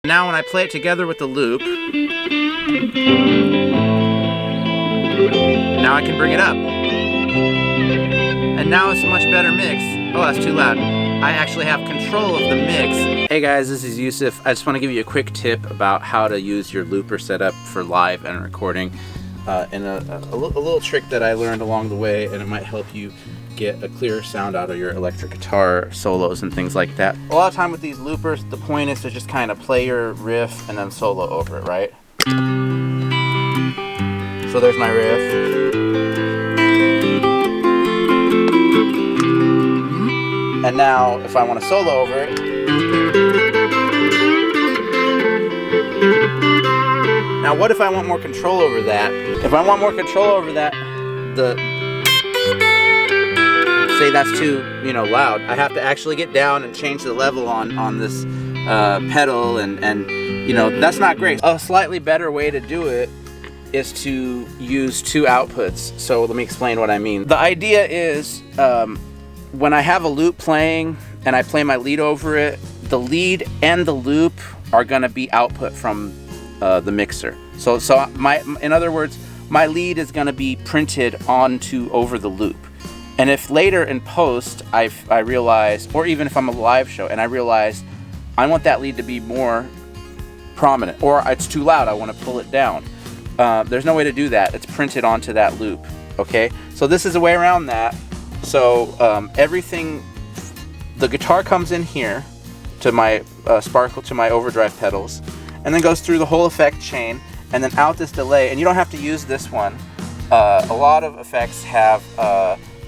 Now when I play it together with the loop, now I can bring it up. And now it's a much better mix. Oh, that's too loud. I actually have control of the mix. Hey guys, this is Yusif. I just want to give you a quick tip about how to use your looper setup for live and recording. And a little trick that I learned along the way, and it might help you get a clearer sound out of your electric guitar solos and things like that. A lot of time with these loopers, the point is to just kind of play your riff and then solo over it, right? So there's my riff. And now if I want to solo over it, now what if I want more control over that? If I want more control over that, say that's too, loud, I have to actually get down and change the level on this pedal, and that's not great. A slightly better way to do it is to use two outputs. So let me explain what I mean. The idea is when I have a loop playing and I play my lead over it, the lead and the loop are gonna be output from the mixer. So in other words, my lead is gonna be printed over the loop. And if later in post I realize, or even if I'm a live show and I realize I want that lead to be more prominent, or it's too loud, I want to pull it down, there's no way to do that. It's printed onto that loop. Okay, so this is a way around that. So everything, the guitar comes in here to my sparkle, to my overdrive pedals, and then goes through the whole effect chain, and then out this delay. And you don't have to use this one. A lot of effects have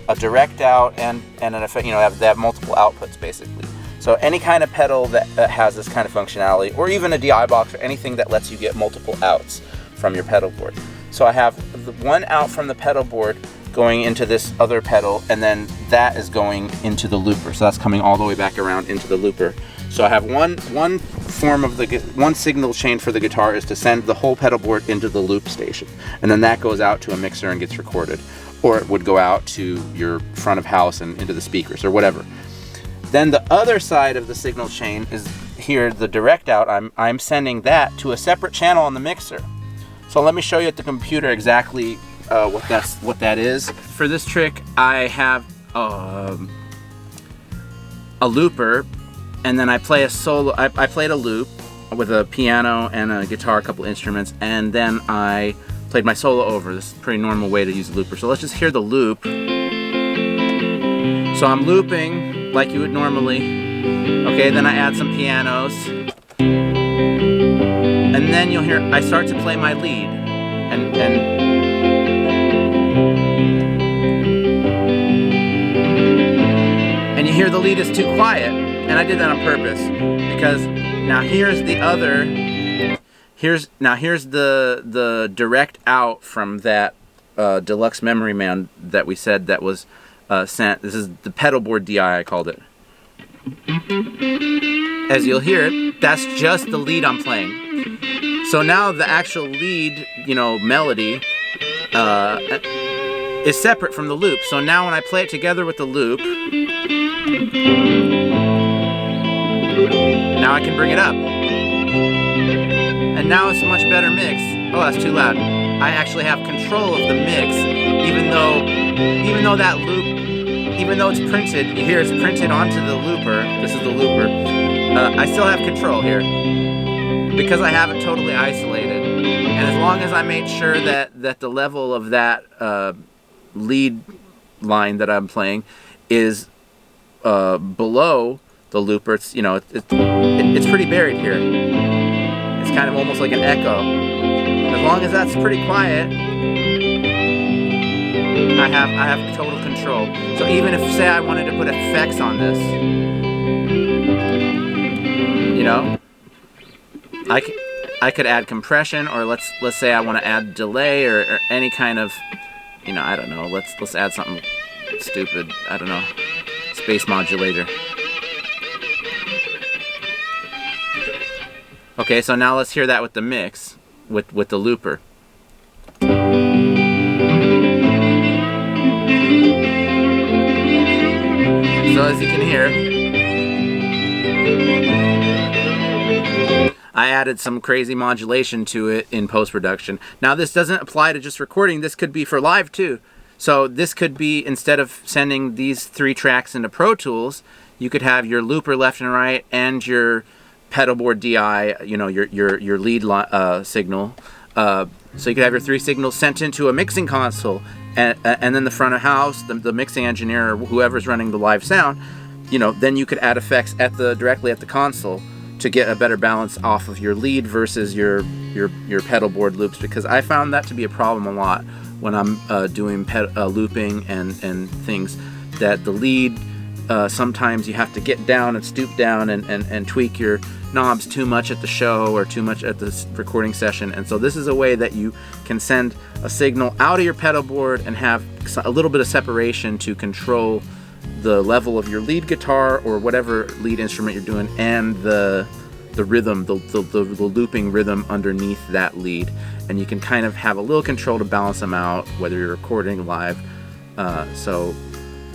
a direct out and an effect, they have multiple outputs basically. So any kind of pedal that has this kind of functionality, or even a DI box or anything that lets you get multiple outs from your pedal board. So I have the one out from the pedal board going into this other pedal, and then that is going into the looper. So that's coming all the way back around into the looper. So I have one form of one signal chain for the guitar is to send the whole pedal board into the loop station, and then that goes out to a mixer and gets recorded, or it would go out to your front of house and into the speakers or whatever. Then the other side of the signal chain is here, the direct out. I'm sending that to a separate channel on the mixer. So let me show you at the computer exactly what that is. For this trick, I have a looper, and then I play a solo. I played a loop with a piano and a guitar, a couple instruments, and then I played my solo over. This is a pretty normal way to use a looper. So let's just hear the loop. So I'm looping like you would normally. Okay, then I add some pianos. And then you'll hear, I start to play my lead. And you hear the lead is too quiet. And I did that on purpose. Because now here's the other, here's the direct out from that deluxe memory man that we said that was sent. This is the pedal board DI, I called it. As you'll hear it, that's just the lead I'm playing. So now the actual lead, melody is separate from the loop. So now when I play it together with the loop, now I can bring it up. And now it's a much better mix. Oh, that's too loud. I actually have control of the mix, even though that loop, even though it's printed, you hear it's printed onto the looper. This is the looper. I still have control here because I have it totally isolated. And as long as I made sure that the level of that lead line that I'm playing is below the looper, it's pretty buried here. It's kind of almost like an echo. As long as that's pretty quiet, I have total control. So even if, say, I wanted to put effects on this, I could add compression, or let's say I want to add delay or any kind of, I don't know. Let's add something stupid. I don't know, space modulator. Okay, so now let's hear that with the mix, with the looper. So as you can hear, I added some crazy modulation to it in post-production. Now this doesn't apply to just recording, this could be for live too. So this could be, instead of sending these 3 tracks into Pro Tools, you could have your looper left and right and your pedal board DI, you know, your lead signal. So you could have your 3 signals sent into a mixing console, and then the front of house, the mixing engineer or whoever's running the live sound, you know, then you could add effects directly at the console to get a better balance off of your lead versus your pedal board loops, because I found that to be a problem a lot when I'm doing looping and things, that the lead, sometimes you have to get down and stoop down and tweak your knobs too much at the show or too much at the recording session. And so this is a way that you can send a signal out of your pedal board and have a little bit of separation to control the level of your lead guitar or whatever lead instrument you're doing, and the rhythm, the looping rhythm underneath that lead. And you can kind of have a little control to balance them out, whether you're recording live. So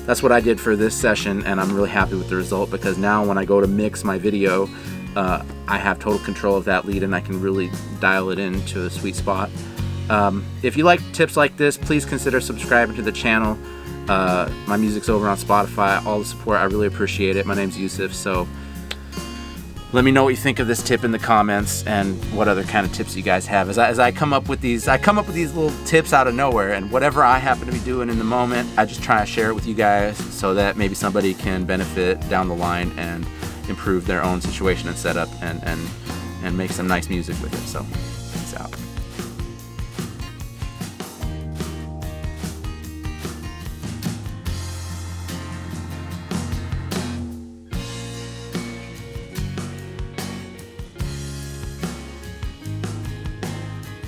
that's what I did for this session, and I'm really happy with the result, because now when I go to mix my video, I have total control of that lead and I can really dial it into a sweet spot. If you like tips like this, please consider subscribing to the channel. My music's over on Spotify. All the support, I really appreciate it. My name's Yusif, so let me know what you think of this tip in the comments, and what other kind of tips you guys have. As I come up with these little tips out of nowhere, and whatever I happen to be doing in the moment, I just try to share it with you guys so that maybe somebody can benefit down the line and improve their own situation and setup, and make some nice music with it. So